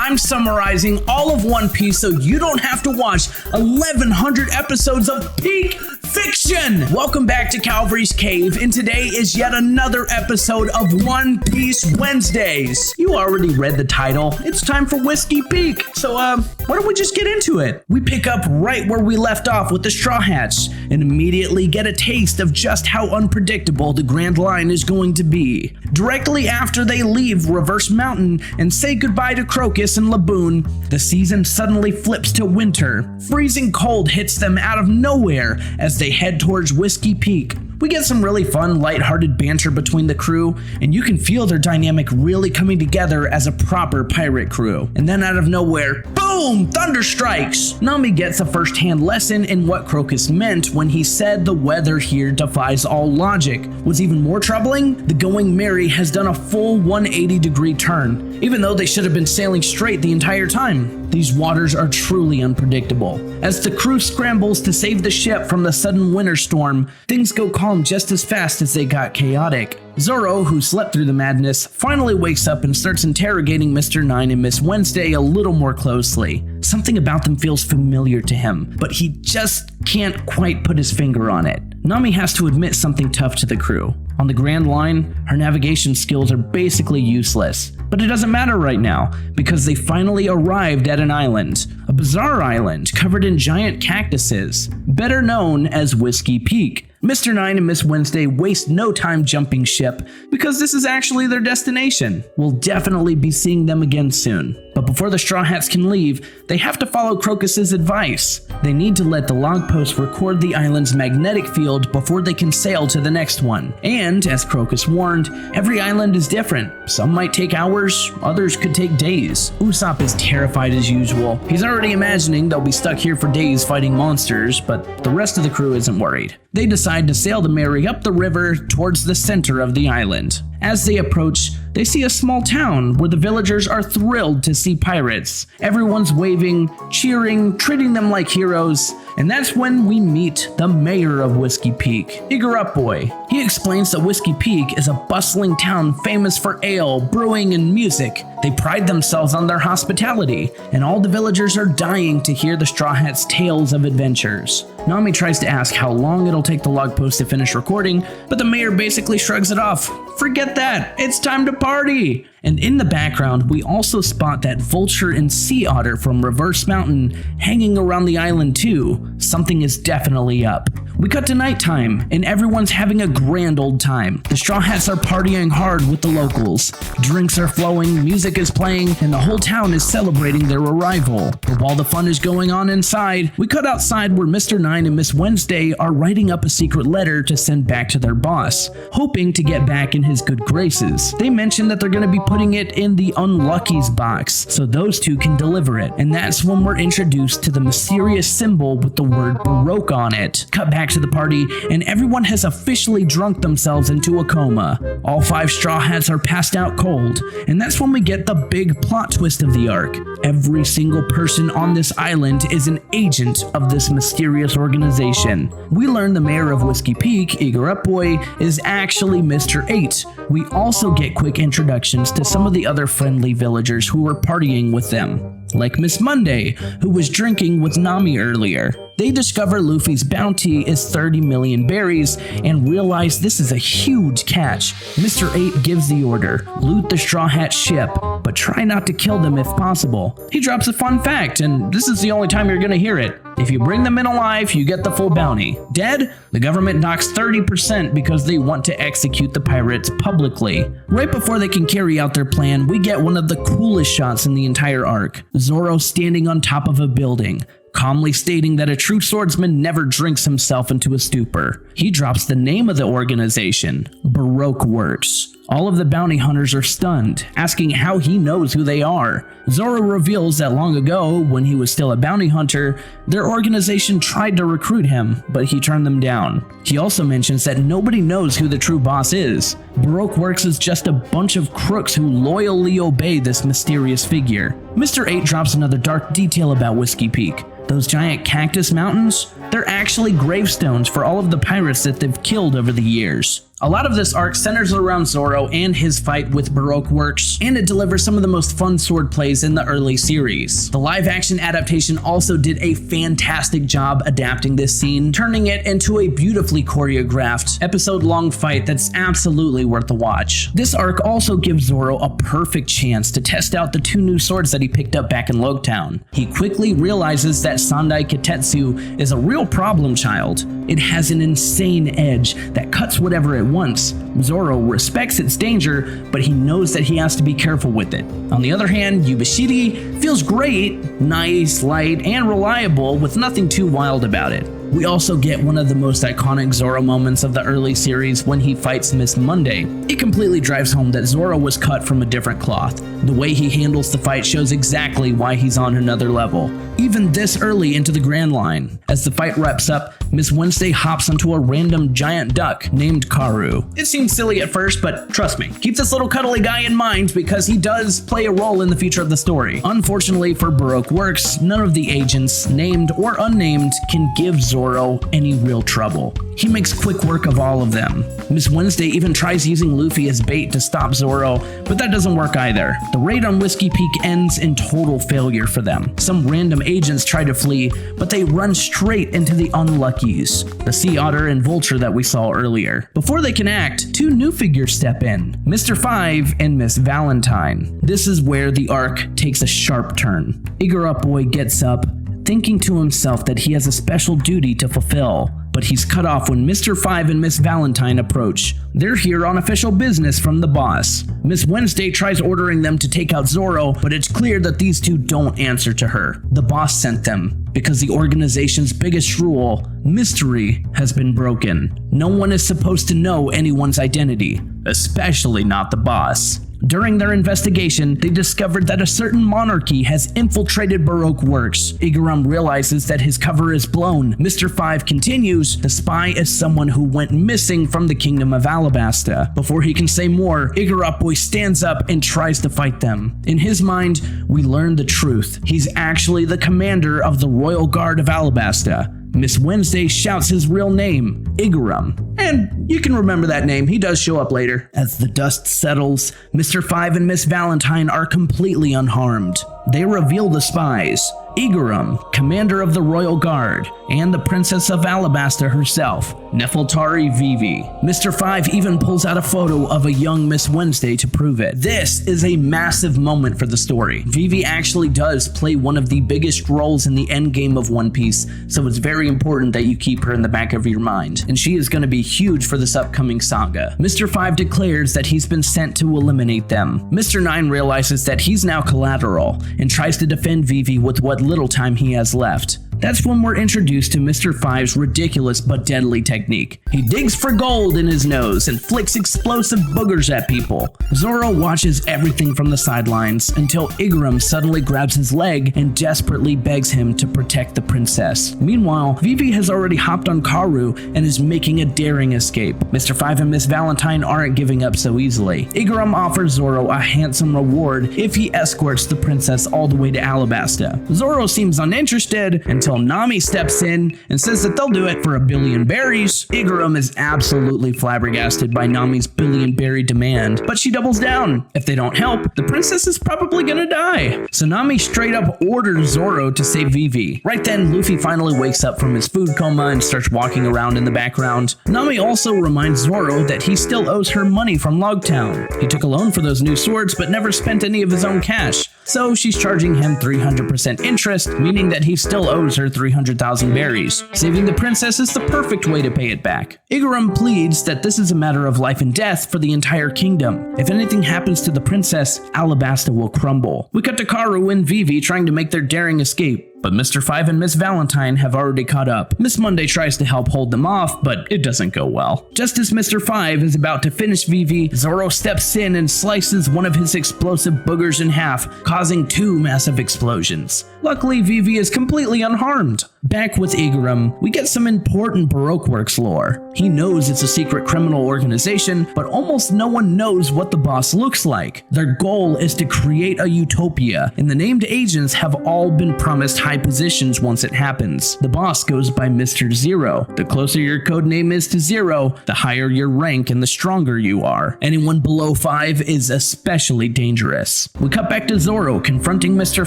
I'm summarizing all of One Piece so you don't have to watch 1,100 episodes of peak fiction. Welcome back to Calvary's Cave, and today is yet another episode of One Piece Wednesdays. You already read the title. It's time for Whiskey Peak. So, why don't we just get into it? We pick up right where we left off with the Straw Hats and immediately get a taste of just how unpredictable the Grand Line is going to be. Directly after they leave Reverse Mountain and say goodbye to Crocus and Laboon, the season suddenly flips to winter. Freezing cold hits them out of nowhere as they head towards Whiskey Peak. We get some really fun, lighthearted banter between the crew, and you can feel their dynamic really coming together as a proper pirate crew. And then out of nowhere, boom! Thunder strikes! Nami gets a first-hand lesson in what Crocus meant when he said the weather here defies all logic. What's even more troubling? The Going Merry has done a full 180-degree turn, even though they should have been sailing straight the entire time. These waters are truly unpredictable. As the crew scrambles to save the ship from the sudden winter storm, things go calm just as fast as they got chaotic. Zoro, who slept through the madness, finally wakes up and starts interrogating Mr. Nine and Miss Wednesday a little more closely. Something about them feels familiar to him, but he just can't quite put his finger on it. Nami has to admit something tough to the crew. On the Grand Line, her navigation skills are basically useless. But it doesn't matter right now, because they finally arrived at an island. A bizarre island covered in giant cactuses, better known as Whiskey Peak. Mr. Nine and Miss Wednesday waste no time jumping ship because this is actually their destination. We'll definitely be seeing them again soon. But before the Straw Hats can leave, they have to follow Crocus's advice. They need to let the log post record the island's magnetic field before they can sail to the next one. And, as Crocus warned, every island is different. Some might take hours, others could take days. Usopp is terrified as usual. He's already imagining they'll be stuck here for days fighting monsters, but the rest of the crew isn't worried. They decide to sail the Merry up the river towards the center of the island. As they approach, they see a small town where the villagers are thrilled to see pirates. Everyone's waving, cheering, treating them like heroes, and that's when we meet the mayor of Whiskey Peak, Eiichiro. He explains that Whiskey Peak is a bustling town famous for ale, brewing, and music. They pride themselves on their hospitality, and all the villagers are dying to hear the Straw Hats' tales of adventures. Nami tries to ask how long it'll take the log post to finish recording, but the mayor basically shrugs it off. Forget that, it's time to party! And in the background, we also spot that vulture and sea otter from Reverse Mountain hanging around the island too. Something is definitely up. We cut to nighttime, and everyone's having a grand old time. The Straw Hats are partying hard with the locals. Drinks are flowing, music is playing, and the whole town is celebrating their arrival. But while the fun is going on inside, we cut outside where Mr. Nine and Miss Wednesday are writing up a secret letter to send back to their boss, hoping to get back in his good graces. They mention that they're going to be putting it in the Unlucky's box, so those two can deliver it. And that's when we're introduced to the mysterious symbol with the word Baroque on it. Cut back to the party, and everyone has officially drunk themselves into a coma. All 5 Straw Hats are passed out cold, and that's when we get the big plot twist of the arc. Every single person on this island is an agent of this mysterious organization. We learn the mayor of Whiskey Peak, Eiichiro, is actually Mr. 8. We also get quick introductions to some of the other friendly villagers who were partying with them, like Miss Monday, who was drinking with Nami earlier. They discover Luffy's bounty is 30 million berries and realize this is a huge catch. Mr. 8 gives the order, loot the Straw Hat ship, but try not to kill them if possible. He drops a fun fact, and this is the only time you're gonna hear it. If you bring them in alive, you get the full bounty. Dead? The government knocks 30% because they want to execute the pirates publicly. Right before they can carry out their plan, we get one of the coolest shots in the entire arc. Zoro standing on top of a building, calmly stating that a true swordsman never drinks himself into a stupor. He drops the name of the organization, Baroque Works. All of the bounty hunters are stunned, asking how he knows who they are. Zoro reveals that long ago, when he was still a bounty hunter, their organization tried to recruit him, but he turned them down. He also mentions that nobody knows who the true boss is. Baroque Works is just a bunch of crooks who loyally obey this mysterious figure. Mr. 8 drops another dark detail about Whiskey Peak. Those giant cactus mountains? they're actually gravestones for all of the pirates that they've killed over the years. A lot of this arc centers around Zoro and his fight with Baroque Works, and it delivers some of the most fun sword plays in the early series. The live-action adaptation also did a fantastic job adapting this scene, turning it into a beautifully choreographed, episode-long fight that's absolutely worth the watch. This arc also gives Zoro a perfect chance to test out the 2 new swords that he picked up back in Logtown. He quickly realizes that Sandai Kitetsu is a real problem child. It has an insane edge that cuts whatever it wants. Zoro respects its danger, but he knows that he has to be careful with it. On the other hand, Yubashiri feels great, nice, light, and reliable with nothing too wild about it. We also get one of the most iconic Zoro moments of the early series when he fights Miss Monday. It completely drives home that Zoro was cut from a different cloth. The way he handles the fight shows exactly why he's on another level, even this early into the Grand Line. As the fight wraps up, Miss Wednesday hops onto a random giant duck named Karu. It seems silly at first, but trust me, keep this little cuddly guy in mind because he does play a role in the future of the story. Unfortunately for Baroque Works, none of the agents, named or unnamed, can give Zoro any real trouble. He makes quick work of all of them. Miss Wednesday even tries using Luffy as bait to stop Zoro, but that doesn't work either. The raid on Whiskey Peak ends in total failure for them. Some random agents try to flee, but they run straight into the Unluckies, the Sea Otter and Vulture that we saw earlier. Before they can act, 2 new figures step in, Mr. 5 and Miss Valentine. This is where the arc takes a sharp turn. Eiichiro Boy gets up, thinking to himself that he has a special duty to fulfill, but he's cut off when Mr. 5 and Miss Valentine approach. They're here on official business from the boss. Miss Wednesday tries ordering them to take out Zoro, but it's clear that these 2 don't answer to her. The boss sent them, because the organization's biggest rule, mystery, has been broken. No one is supposed to know anyone's identity, especially not the boss. During their investigation, they discovered that a certain monarchy has infiltrated Baroque Works. Eiichiro realizes that his cover is blown. Mr. 5 continues, the spy is someone who went missing from the kingdom of Alabasta. Before he can say more, Eiichiro Boy stands up and tries to fight them. In his mind, we learn the truth. He's actually the commander of the Royal Guard of Alabasta. Miss Wednesday shouts his real name, Eiichiro. And you can remember that name, he does show up later. As the dust settles, Mr. 5 and Miss Valentine are completely unharmed. They reveal the spies, Eiichiro, commander of the Royal Guard, and the Princess of Alabasta herself, Nefeltari Vivi. Mr. 5 even pulls out a photo of a young Miss Wednesday to prove it. This is a massive moment for the story. Vivi actually does play one of the biggest roles in the endgame of One Piece, so it's very important that you keep her in the back of your mind, and she is going to be huge for this upcoming saga. Mr. 5 declares that he's been sent to eliminate them. Mr. 9 realizes that he's now collateral, and tries to defend Vivi with what little time he has left. That's when we're introduced to Mr. 5's ridiculous but deadly technique. He digs for gold in his nose and flicks explosive boogers at people. Zoro watches everything from the sidelines until Eiichiro suddenly grabs his leg and desperately begs him to protect the princess. Meanwhile, Vivi has already hopped on Karu and is making a daring escape. Mr. 5 and Miss Valentine aren't giving up so easily. Eiichiro offers Zoro a handsome reward if he escorts the princess all the way to Alabasta. Zoro seems uninterested until Nami steps in and says that they'll do it for 1 billion berries. Eiichiro is absolutely flabbergasted by Nami's 1 billion berry demand, but she doubles down. If they don't help, the princess is probably gonna die. So Nami straight up orders Zoro to save Vivi. Right then, Luffy finally wakes up from his food coma and starts walking around in the background. Nami also reminds Zoro that he still owes her money from Logtown. He took a loan for those new swords, but never spent any of his own cash. So she's charging him 300% interest, meaning that he still owes her 300,000 berries. Saving the princess is the perfect way to pay it back. Eiichiro pleads that this is a matter of life and death for the entire kingdom. If anything happens to the princess, Alabasta will crumble. We cut to Karu and Vivi trying to make their daring escape, but Mr. 5 and Miss Valentine have already caught up. Miss Monday tries to help hold them off, but it doesn't go well. Just as Mr. 5 is about to finish Vivi, Zoro steps in and slices one of his explosive boogers in half, causing 2 massive explosions. Luckily, Vivi is completely unharmed. Back with Eiichiro, we get some important Baroque Works lore. He knows it's a secret criminal organization, but almost no one knows what the boss looks like. Their goal is to create a utopia, and the named agents have all been promised high high positions once it happens. The boss goes by Mr. Zero. The closer your code name is to 0, the higher your rank and the stronger you are. Anyone below 5 is especially dangerous. We cut back to Zoro confronting Mr.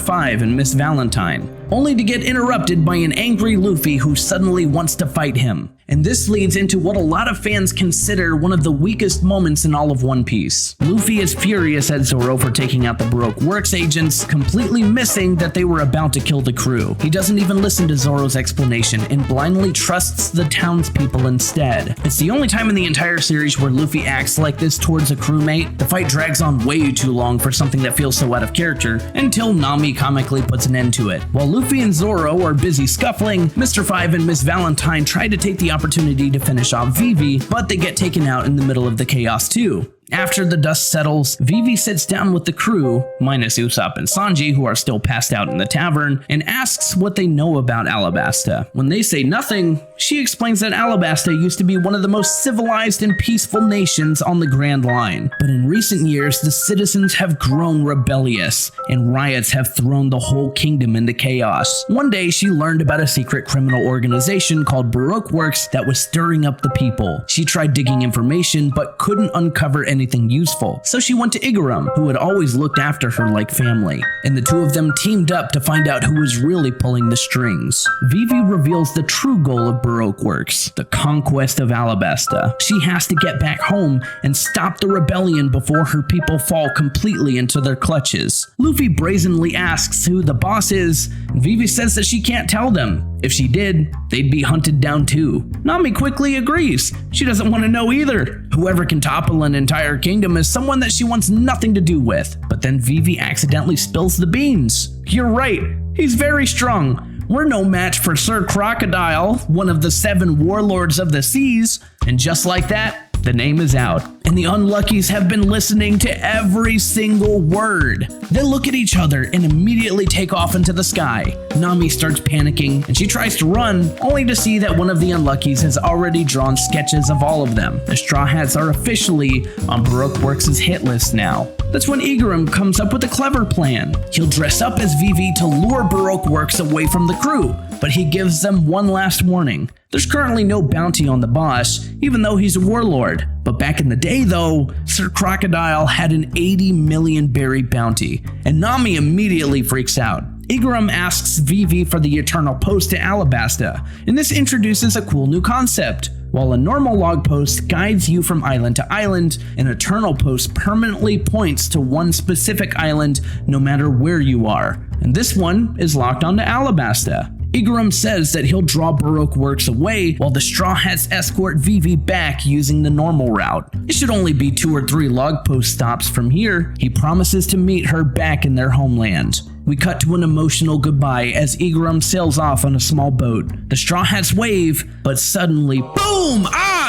5 and Miss Valentine, only to get interrupted by an angry Luffy who suddenly wants to fight him. And this leads into what a lot of fans consider one of the weakest moments in all of One Piece. Luffy is furious at Zoro for taking out the Baroque Works agents, completely missing that they were about to kill the crew. He doesn't even listen to Zoro's explanation and blindly trusts the townspeople instead. It's the only time in the entire series where Luffy acts like this towards a crewmate. The fight drags on way too long for something that feels so out of character, until Nami comically puts an end to it. While Luffy and Zoro are busy scuffling, Mr. 5 and Miss Valentine try to take the opportunity to finish off Vivi, but they get taken out in the middle of the chaos too. After the dust settles, Vivi sits down with the crew, minus Usopp and Sanji, who are still passed out in the tavern, and asks what they know about Alabasta. When they say nothing, she explains that Alabasta used to be one of the most civilized and peaceful nations on the Grand Line. But in recent years, the citizens have grown rebellious, and riots have thrown the whole kingdom into chaos. One day, she learned about a secret criminal organization called Baroque Works that was stirring up the people. She tried digging information, but couldn't uncover anything useful. So she went to Igaram, who had always looked after her like family, and the two of them teamed up to find out who was really pulling the strings. Vivi reveals the true goal of Baroque Works, the conquest of Alabasta. She has to get back home and stop the rebellion before her people fall completely into their clutches. Luffy brazenly asks who the boss is, and Vivi says that she can't tell them. If she did, they'd be hunted down too. Nami quickly agrees. She doesn't want to know either. Whoever can topple an entire kingdom is someone that she wants nothing to do with. But then Vivi accidentally spills the beans. You're right, he's very strong. We're no match for Sir Crocodile, one of the 7 warlords of the seas. And just like that, the name is out, and the Unluckies have been listening to every single word. They look at each other and immediately take off into the sky. Nami starts panicking, and she tries to run, only to see that one of the Unluckies has already drawn sketches of all of them. The Straw Hats are officially on Baroque Works' hit list now. That's when Igaram comes up with a clever plan. He'll dress up as Vivi to lure Baroque Works away from the crew, but he gives them one last warning. There's currently no bounty on the boss, even though he's a warlord. But back in the day though, Sir Crocodile had an 80 million berry bounty, and Nami immediately freaks out. Igaram asks Vivi for the Eternal Post to Alabasta, and this introduces a cool new concept. While a normal log post guides you from island to island, an Eternal Post permanently points to one specific island no matter where you are, and this one is locked onto Alabasta. Igaram says that he'll draw Baroque Works away while the Straw Hats escort Vivi back using the normal route. It should only be 2 or 3 log post stops from here. He promises to meet her back in their homeland. We cut to an emotional goodbye as Igaram sails off on a small boat. The Straw Hats wave, but suddenly, boom!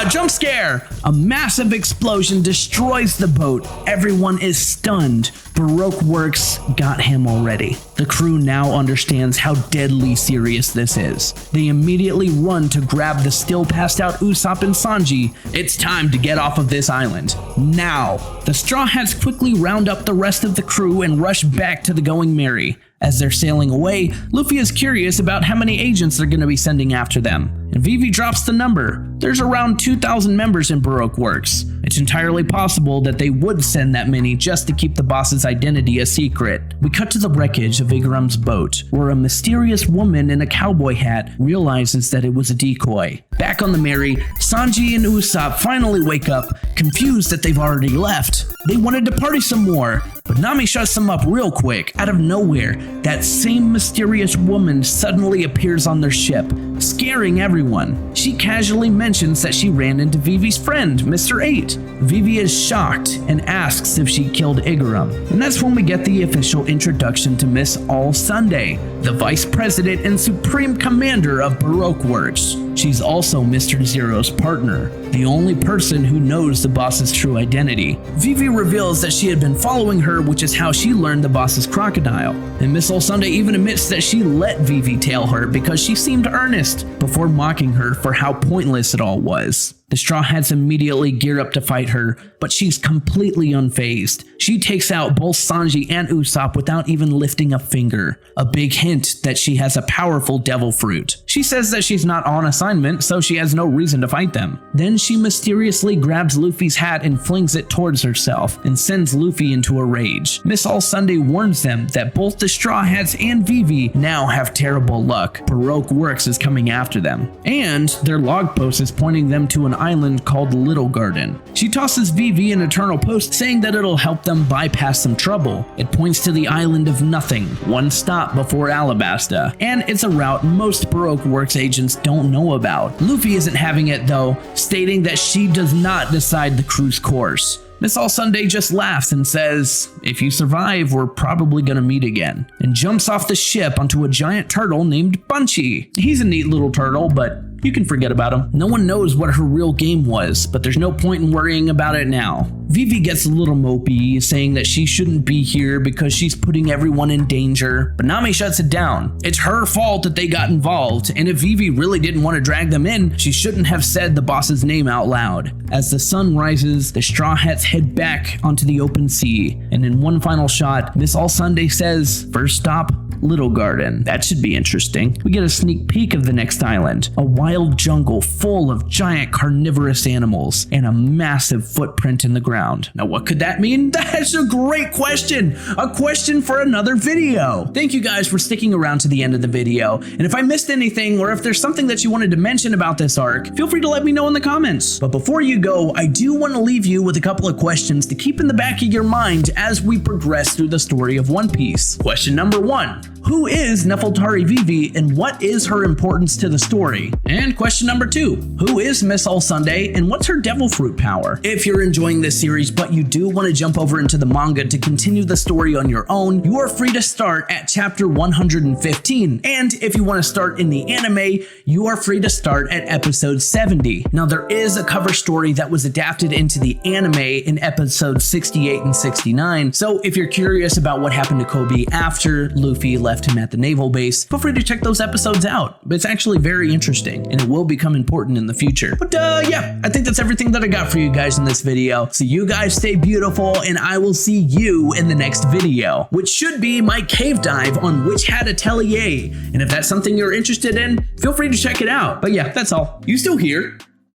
Jump scare! A massive explosion destroys the boat. Everyone is stunned. Baroque Works got him already. The crew now understands how deadly serious this is. They immediately run to grab the still passed out Usopp and Sanji. It's time to get off of this island. Now! The Straw Hats quickly round up the rest of the crew and rush back to the Going Merry. As they're sailing away, Luffy is curious about how many agents they're going to be sending after them, and Vivi drops the number. There's around 2,000 members in Baroque Works. It's entirely possible that they would send that many just to keep the boss's identity a secret. We cut to the wreckage of Igaram's boat, where a mysterious woman in a cowboy hat realizes that it was a decoy. Back on the Merry, Sanji and Usopp finally wake up, confused that they've already left. They wanted to party some more, but Nami shuts them up real quick. Out of nowhere, that same mysterious woman suddenly appears on their ship, scaring everyone. She casually mentions that she ran into Vivi's friend, Mr. 8. Vivi is shocked and asks if she killed Igaram. And that's when we get the official introduction to Miss All Sunday, the vice president and supreme commander of Baroque Works. She's also Mr. Zero's partner, the only person who knows the boss's true identity. Vivi reveals that she had been following her, which is how she learned the boss's crocodile. And Miss All Sunday even admits that she let Vivi tail her because she seemed earnest, before mocking her for how pointless it all was. The Straw Hats immediately gear up to fight her, but she's completely unfazed. She takes out both Sanji and Usopp without even lifting a finger, a big hint that she has a powerful devil fruit. She says that she's not on assignment, so she has no reason to fight them. Then she mysteriously grabs Luffy's hat and flings it towards herself, and sends Luffy into a rage. Miss All Sunday warns them that both the Straw Hats and Vivi now have terrible luck. Baroque Works is coming after them, and their log post is pointing them to an island called Little Garden. She tosses Vivi an eternal post saying that it'll help them bypass some trouble. It points to the island of nothing, one stop before Alabasta, and it's a route most Baroque Works agents don't know about. Luffy isn't having it though, stating that she does not decide the crew's course. Miss All Sunday just laughs and says, "If you survive, we're probably gonna meet again," and jumps off the ship onto a giant turtle named Bunchy. He's a neat little turtle, but you can forget about him. No one knows what her real game was, but there's no point in worrying about it now. Vivi gets a little mopey, saying that she shouldn't be here because she's putting everyone in danger, but Nami shuts it down. It's her fault that they got involved, and if Vivi really didn't want to drag them in, she shouldn't have said the boss's name out loud. As the sun rises, the Straw Hats head back onto the open sea, and in one final shot, Miss All Sunday says, "First stop, Little Garden." That should be interesting. We get a sneak peek of the next island, a wild jungle full of giant carnivorous animals and a massive footprint in the ground. Now what could that mean? That's a great question. A question for another video. Thank you guys for sticking around to the end of the video. And if I missed anything or if there's something that you wanted to mention about this arc, feel free to let me know in the comments. But before you go, I do want to leave you with a couple of questions to keep in the back of your mind as we progress through the story of One Piece. Question number 1. Who is Nefeltari Vivi and what is her importance to the story? And question number 2, who is Miss All Sunday and what's her devil fruit power? If you're enjoying this series but you do want to jump over into the manga to continue the story on your own, you are free to start at chapter 115. And if you want to start in the anime, you are free to start at episode 70. Now there is a cover story that was adapted into the anime in episodes 68 and 69. So if you're curious about what happened to Kobe after Luffy left him at the naval base, feel free to check those episodes out. It's actually very interesting and it will become important in the future. But yeah, I think that's everything that I got for you guys in this video. So you guys stay beautiful and I will see you in the next video, which should be my cave dive on Witch Hat Atelier. And if that's something you're interested in, feel free to check it out. But yeah, that's all. You still here?